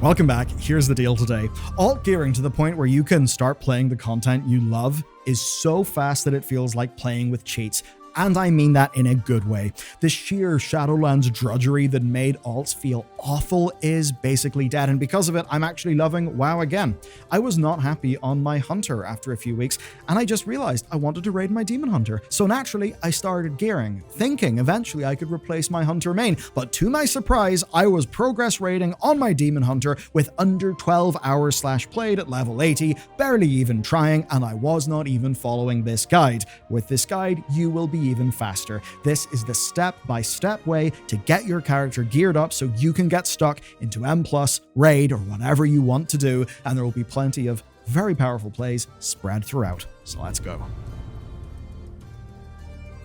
Welcome back. Here's the deal today. Alt gearing to the point where you can start playing the content you love is so fast that it feels like playing with cheats. And I mean that in a good way. The sheer Shadowlands drudgery that made alts feel awful is basically dead, and because of it, I'm actually loving WoW again. I was not happy on my Hunter after a few weeks, and I just realized I wanted to raid my Demon Hunter. So naturally, I started gearing, thinking eventually I could replace my Hunter main, but to my surprise, I was progress raiding on my Demon Hunter with under 12 hours /played at level 80, barely even trying, and I was not even following this guide. With this guide, you will be even faster. This is the step-by-step way to get your character geared up so you can get stuck into M+, raid, or whatever you want to do, and there will be plenty of very powerful plays spread throughout. So let's go.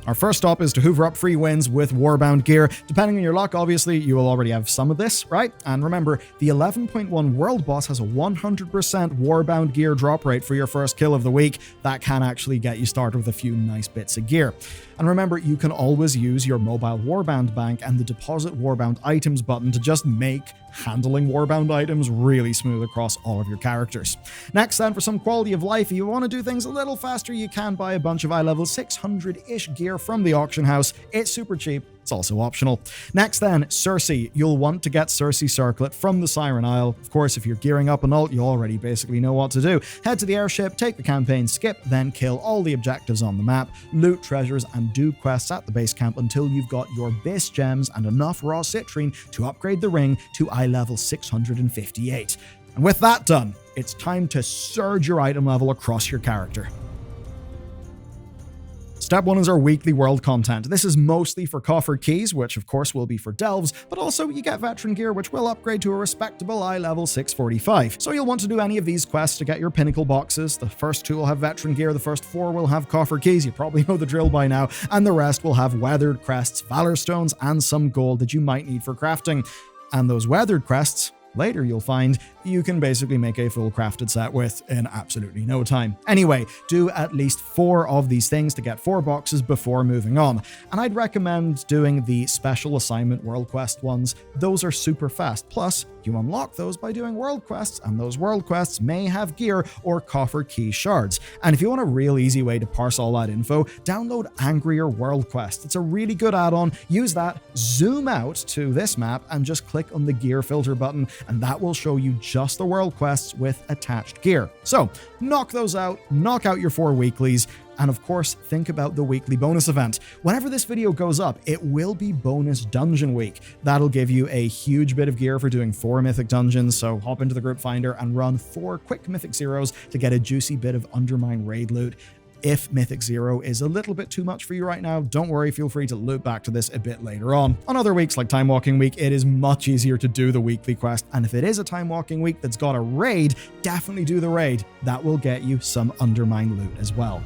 Our first stop is to hoover up free wins with Warbound gear. Depending on your luck, obviously, you will already have some of this, right? And remember, the 11.1 world boss has a 100% Warbound gear drop rate for your first kill of the week. That can actually get you started with a few nice bits of gear. And remember, you can always use your mobile Warbound bank and the deposit Warbound items button to just make handling Warbound items really smooth across all of your characters. Next then, for some quality of life, if you want to do things a little faster, you can buy a bunch of eye level 600-ish gear from the auction house. It's super cheap. It's also optional. Next then, Cersei. You'll want to get Cersei Circlet from the Siren Isle. Of course, if you're gearing up an ult, you already basically know what to do. Head to the airship, take the campaign, skip, then kill all the objectives on the map, loot treasures, and do quests at the base camp until you've got your base gems and enough raw citrine to upgrade the ring to eye level 658. And with that done, it's time to surge your item level across your character. Step 1 is our weekly world content. This is mostly for coffer keys, which of course will be for delves, but also you get veteran gear, which will upgrade to a respectable eye level 645. So you'll want to do any of these quests to get your pinnacle boxes. The first 2 will have veteran gear, the first 4 will have coffer keys, you probably know the drill by now, and the rest will have weathered crests, valor stones, and some gold that you might need for crafting. And those weathered crests, later you'll find, you can basically make a full crafted set with in absolutely no time. Anyway, do at least 4 of these things to get 4 boxes before moving on. And I'd recommend doing the special assignment world quest ones. Those are super fast. Plus, you unlock those by doing world quests, and those world quests may have gear or coffer key shards. And if you want a real easy way to parse all that info, download Angrier World Quest. It's a really good add-on. Use that, zoom out to this map, and just click on the gear filter button, and that will show you just the world quests with attached gear. So, knock those out, knock out your 4 weeklies, and of course, think about the weekly bonus event. Whenever this video goes up, it will be bonus dungeon week. That'll give you a huge bit of gear for doing 4 mythic dungeons, so hop into the group finder and run 4 quick mythic zeros to get a juicy bit of Undermine raid loot. If Mythic Zero is a little bit too much for you right now, don't worry, feel free to loop back to this a bit later on. On other weeks like Time Walking Week, it is much easier to do the weekly quest, and if it is a Time Walking Week that's got a raid, definitely do the raid. That will get you some Undermine loot as well.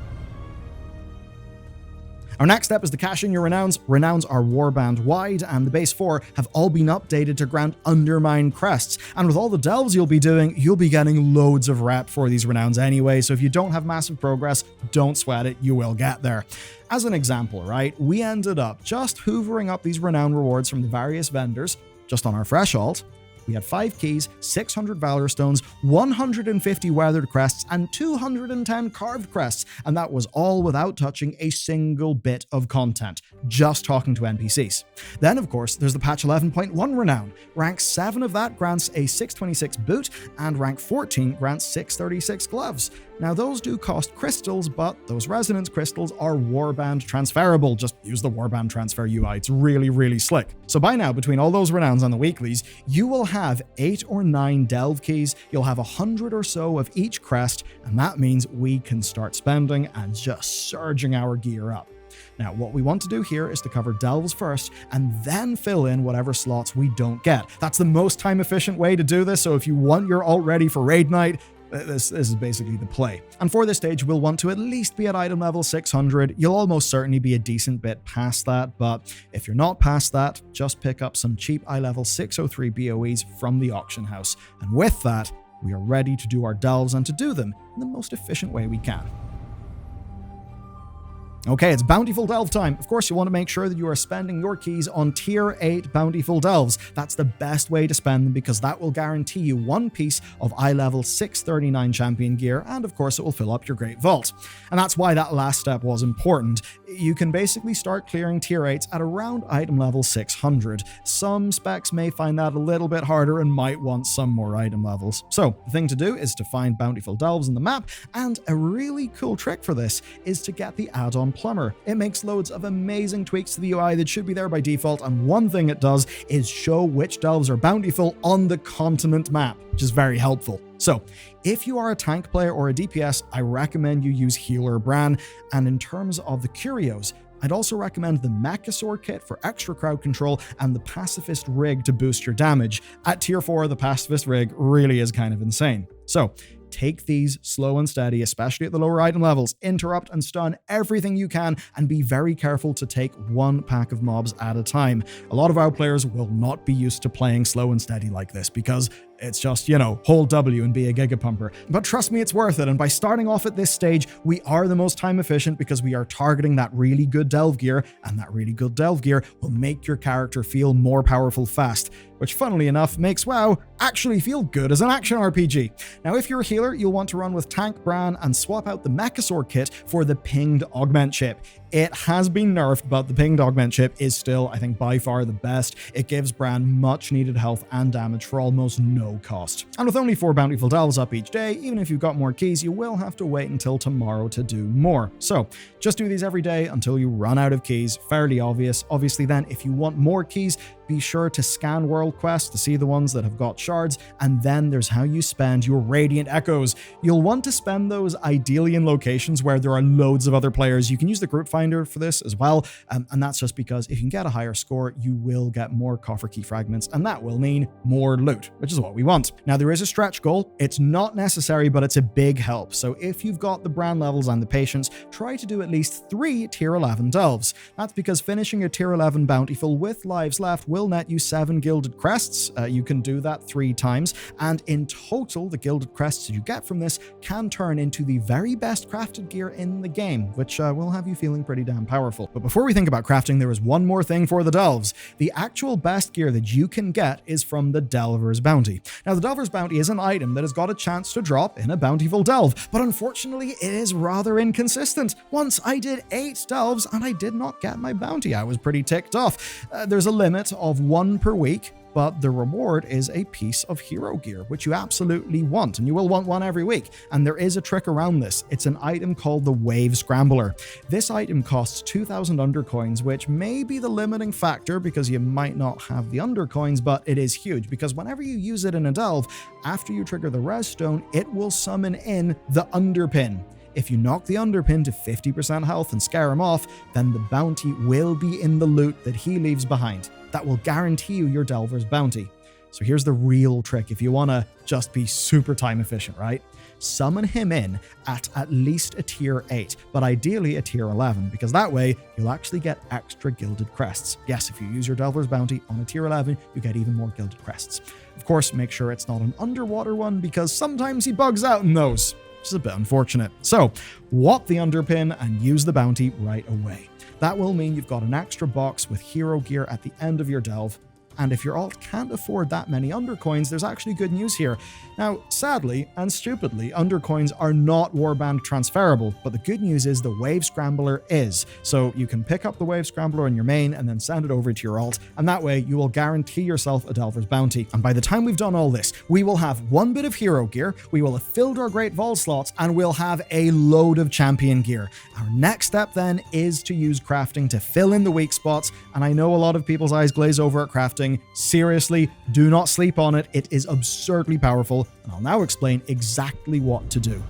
Our next step is to cash in your Renowns. Renowns are warband wide, and the base 4 have all been updated to grant Undermine crests. And with all the delves you'll be doing, you'll be getting loads of rep for these Renowns anyway, so if you don't have massive progress, don't sweat it, you will get there. As an example, right, we ended up just hoovering up these Renown rewards from the various vendors, just on our fresh alt. We had 5 keys, 600 Valor Stones, 150 Weathered Crests, and 210 Carved Crests, and that was all without touching a single bit of content, just talking to NPCs. Then, of course, there's the patch 11.1 Renown. Rank 7 of that grants a 626 boot, and rank 14 grants 636 gloves. Now, those do cost crystals, but those resonance crystals are warband transferable. Just use the warband transfer UI. It's really, really slick. So by now, between all those Renowns and the weeklies, you will have 8 or 9 delve keys. You'll have 100 or so of each crest, and that means we can start spending and just surging our gear up. Now, what we want to do here is to cover delves first and then fill in whatever slots we don't get. That's the most time efficient way to do this, so if you want your alt ready for raid night, this is basically the play. And for this stage, we'll want to at least be at item level 600. You'll almost certainly be a decent bit past that, but if you're not past that, just pick up some cheap eye level 603 BOEs from the auction house. And with that, we are ready to do our delves and to do them in the most efficient way we can. Okay, it's Bountiful Delve time. Of course, you want to make sure that you are spending your keys on Tier 8 Bountiful Delves. That's the best way to spend them because that will guarantee you one piece of eye level 639 champion gear, and of course it will fill up your Great Vault. And that's why that last step was important. You can basically start clearing Tier 8s at around item level 600. Some specs may find that a little bit harder and might want some more item levels. So the thing to do is to find Bountiful Delves in the map, and a really cool trick for this is to get the add-on Plumber. It makes loads of amazing tweaks to the UI that should be there by default, and one thing it does is show which delves are bountiful on the continent map, which is very helpful. So, if you are a tank player or a DPS, I recommend you use Healer Bran, and in terms of the curios, I'd also recommend the Mechasaur kit for extra crowd control and the Pacifist rig to boost your damage. At tier 4, the Pacifist rig really is kind of insane. So, take these slow and steady, especially at the lower item levels. Interrupt and stun everything you can, and be very careful to take one pack of mobs at a time. A lot of our players will not be used to playing slow and steady like this because it's just, hold W and be a gigapumper. But trust me, it's worth it. And by starting off at this stage, we are the most time efficient because we are targeting that really good delve gear, and that really good delve gear will make your character feel more powerful fast, which funnily enough makes WoW actually feel good as an action RPG. Now, if you're a healer, you'll want to run with Tank Bran and swap out the Mechasaur kit for the Pinged Augment chip. It has been nerfed, but the Pinged Augment chip is still, I think, by far the best. It gives Bran much needed health and damage for almost no cost. And with only 4 Bountiful Delves up each day, even if you've got more keys, you will have to wait until tomorrow to do more. So just do these every day until you run out of keys. Fairly obvious. Obviously then, if you want more keys, be sure to scan world quests to see the ones that have got shards, and then there's how you spend your Radiant Echoes. You'll want to spend those ideally in locations where there are loads of other players. You can use the group finder for this as well, and that's just because if you can get a higher score, you will get more coffer key fragments, and that will mean more loot, which is what we want. Now, there is a stretch goal. It's not necessary, but it's a big help. So if you've got the Bran levels and the patience, try to do at least 3 tier 11 delves. That's because finishing a tier 11 bountiful with lives left will net you 7 gilded crests. You can do that 3 times, and in total, the gilded crests you get from this can turn into the very best crafted gear in the game, which will have you feeling pretty damn powerful. But before we think about crafting, there is one more thing for the delves. The actual best gear that you can get is from the Delver's Bounty. Now, the Delver's Bounty is an item that has got a chance to drop in a bountiful delve, but unfortunately, it is rather inconsistent. Once I did 8 delves and I did not get my bounty. I was pretty ticked off. There's a limit of 1 per week, but the reward is a piece of hero gear, which you absolutely want, and you will want one every week. And there is a trick around this. It's an item called the Wave Scrambler. This item costs 2,000 undercoins, which may be the limiting factor because you might not have the undercoins, but it is huge because whenever you use it in a delve, after you trigger the res stone, it will summon in the underpin. If you knock the underpin to 50% health and scare him off, then the bounty will be in the loot that he leaves behind. That will guarantee you your Delver's Bounty. So here's the real trick if you want to just be super time efficient, right? Summon him in at least a tier 8, but ideally a tier 11, because that way you'll actually get extra gilded crests. Yes, if you use your Delver's Bounty on a tier 11, you get even more gilded crests. Of course, make sure it's not an underwater one, because sometimes he bugs out in those, which is a bit unfortunate. So, whop the underpin and use the bounty right away. That will mean you've got an extra box with hero gear at the end of your delve. And if your alt can't afford that many undercoins, there's actually good news here. Now, sadly and stupidly, undercoins are not warband transferable, but the good news is the Wave Scrambler is. So you can pick up the Wave Scrambler in your main and then send it over to your alt, and that way you will guarantee yourself a Delver's Bounty. And by the time we've done all this, we will have 1 bit of hero gear, we will have filled our Great Vault slots, and we'll have a load of champion gear. Our next step then is to use crafting to fill in the weak spots, and I know a lot of people's eyes glaze over at crafting. Seriously, do not sleep on it. It is absurdly powerful, and I'll now explain exactly what to do.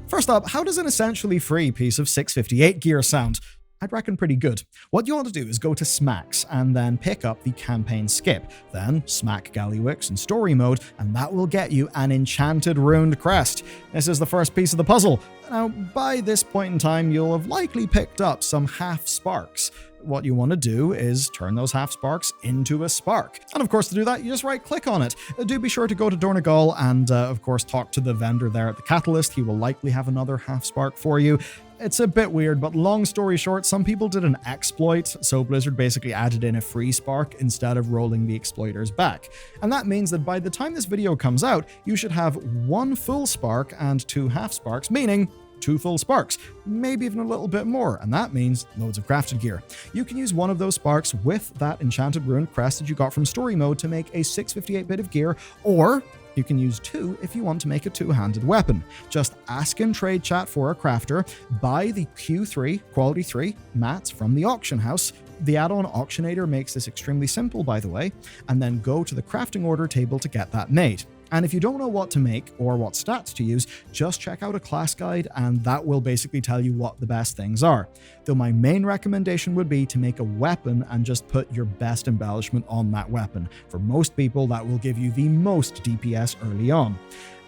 First up, how does an essentially free piece of 658 gear sound? I'd reckon pretty good. What you want to do is go to Smacks and then pick up the campaign skip, then smack Gallywix in story mode, and that will get you an enchanted ruined crest. This is the first piece of the puzzle. Now, by this point in time, you'll have likely picked up some half sparks. what you want to do is turn those half sparks into a spark. And of course, to do that, you just right click on it. Do be sure to go to Donegal and of course talk to the vendor there at the Catalyst. He will likely have another half spark for you. It's a bit weird, but long story short, some people did an exploit, so Blizzard basically added in a free spark instead of rolling the exploiters back. And that means that by the time this video comes out, you should have 1 full spark and 2 half sparks, meaning 2 full sparks, maybe even a little bit more, and that means loads of crafted gear. You can use one of those sparks with that enchanted ruined crest that you got from story mode to make a 658 bit of gear, or you can use 2 if you want to make a 2-handed weapon. Just ask in trade chat for a crafter, buy the Q3 quality 3 mats from the auction house. The add-on Auctionator makes this extremely simple, by the way, and then go to the crafting order table to get that made. And if you don't know what to make or what stats to use, just check out a class guide and that will basically tell you what the best things are. Though my main recommendation would be to make a weapon and just put your best embellishment on that weapon. For most people, that will give you the most DPS early on.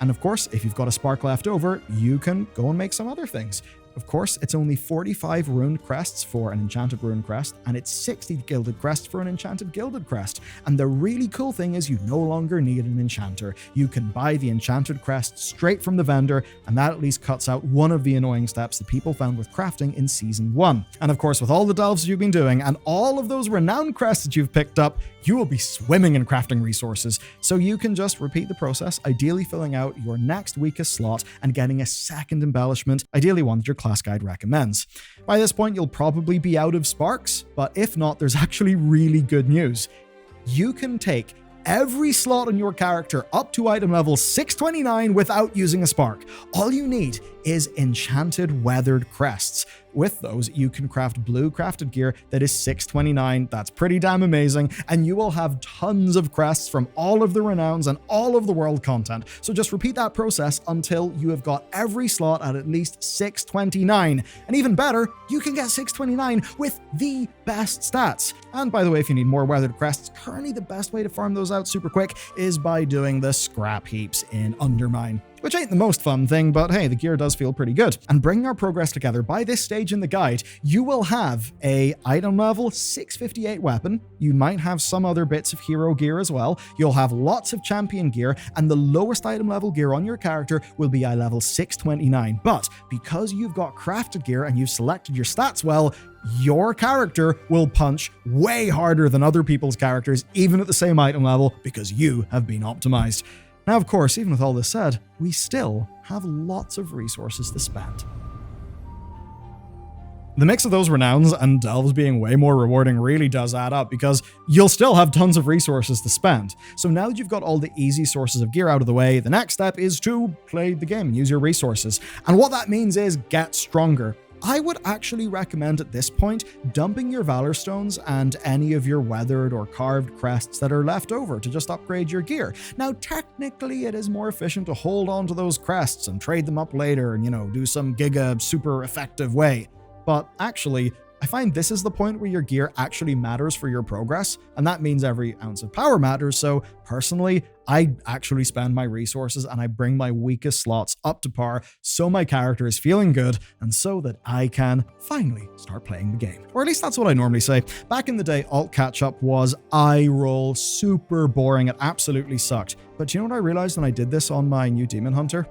And of course, if you've got a spark left over, you can go and make some other things. Of course, it's only 45 ruined crests for an enchanted ruined crest, and it's 60 gilded crests for an enchanted gilded crest. And the really cool thing is you no longer need an enchanter. You can buy the enchanted crest straight from the vendor, and that at least cuts out one of the annoying steps that people found with crafting in Season 1. And of course, with all the delves you've been doing, and all of those renowned crests that you've picked up, you will be swimming in crafting resources. So you can just repeat the process, ideally filling out your next weakest slot and getting a second embellishment, ideally one that your class guide recommends. By this point, you'll probably be out of sparks, but if not, there's actually really good news. You can take every slot on your character up to item level 629 without using a spark. All you need is enchanted weathered crests. With those, you can craft blue crafted gear that is 629. That's pretty damn amazing. And you will have tons of crests from all of the renowns and all of the world content. So just repeat that process until you have got every slot at least 629. And even better, you can get 629 with the best stats. And by the way, if you need more weathered crests, currently the best way to farm those out super quick is by doing the scrap heaps in Undermine. Which ain't the most fun thing, but hey, the gear does feel pretty good. And bringing our progress together, by this stage in the guide, you will have a item level 658 weapon. You might have some other bits of hero gear as well. You'll have lots of champion gear, and the lowest item level gear on your character will be eye level 629. But because you've got crafted gear and you've selected your stats well, your character will punch way harder than other people's characters, even at the same item level, because you have been optimized. Now, of course, even with all this said, we still have lots of resources to spend. The mix of those renowns and delves being way more rewarding really does add up because you'll still have tons of resources to spend. So now that you've got all the easy sources of gear out of the way, the next step is to play the game and use your resources. And what that means is get stronger. I would actually recommend at this point dumping your Valor Stones and any of your weathered or carved crests that are left over to just upgrade your gear. Now, technically, it is more efficient to hold on to those crests and trade them up later and, do some giga super effective way. But actually, I find this is the point where your gear actually matters for your progress, and that means every ounce of power matters. So personally, I actually spend my resources and I bring my weakest slots up to par so my character is feeling good and so that I can finally start playing the game. Or at least that's what I normally say. Back in the day, alt catch-up was eye roll, super boring, it absolutely sucked. But you know what I realized when I did this on my new Demon Hunter?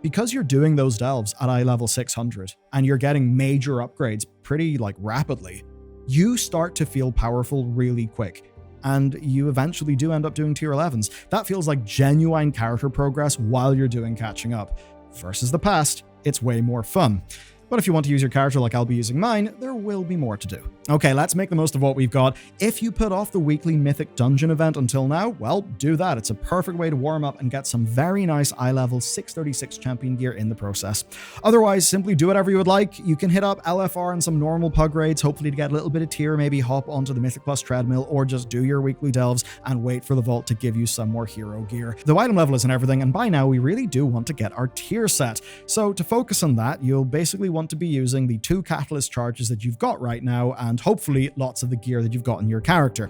Because you're doing those delves at eye level 600 and you're getting major upgrades pretty rapidly, you start to feel powerful really quick. And you eventually do end up doing tier 11s. That feels like genuine character progress while you're doing catching up. Versus the past, it's way more fun. But if you want to use your character like I'll be using mine, there will be more to do. Okay, let's make the most of what we've got. If you put off the weekly Mythic Dungeon event until now, well, do that. It's a perfect way to warm up and get some very nice eye level 636 champion gear in the process. Otherwise, simply do whatever you would like. You can hit up LFR and some normal pug raids, hopefully to get a little bit of tier, maybe hop onto the Mythic Plus treadmill, or just do your weekly delves and wait for the vault to give you some more hero gear. The item level isn't everything, and by now we really do want to get our tier set. So to focus on that, you'll basically want to be using the 2 catalyst charges that you've got right now and hopefully lots of the gear that you've got in your character.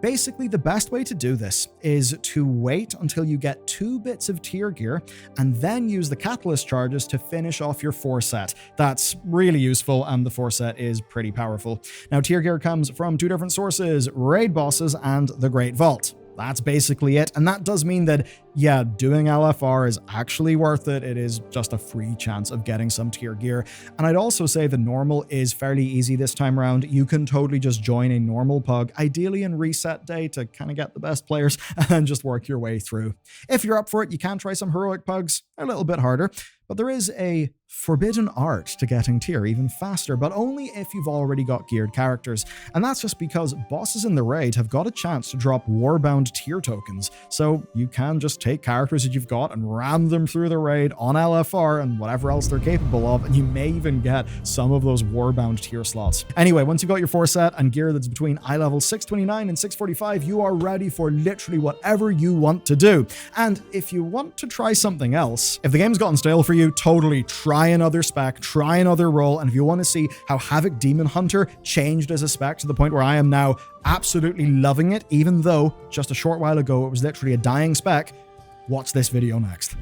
Basically, the best way to do this is to wait until you get 2 bits of tier gear and then use the catalyst charges to finish off your 4 set. That's really useful, and the 4 set is pretty powerful. Now, tier gear comes from 2 different sources: raid bosses and the Great Vault. That's basically it, and that does mean that, yeah, doing LFR is actually worth it. It is just a free chance of getting some tier gear. And I'd also say the normal is fairly easy this time around. You can totally just join a normal pug, ideally in reset day, to kind of get the best players and just work your way through. If you're up for it, you can try some heroic pugs, a little bit harder, but there is a forbidden art to getting tier even faster, but only if you've already got geared characters. And that's just because bosses in the raid have got a chance to drop warbound tier tokens. So you can just take characters that you've got and ram them through the raid on LFR and whatever else they're capable of, and you may even get some of those warbound tier slots. Anyway, once you've got your 4 set and gear that's between eye level 629 and 645, you are ready for literally whatever you want to do. And if you want to try something else, if the game's gotten stale for you, totally try another spec, try another role, and if you want to see how Havoc Demon Hunter changed as a spec to the point where I am now absolutely loving it, even though just a short while ago it was literally a dying spec, watch this video next.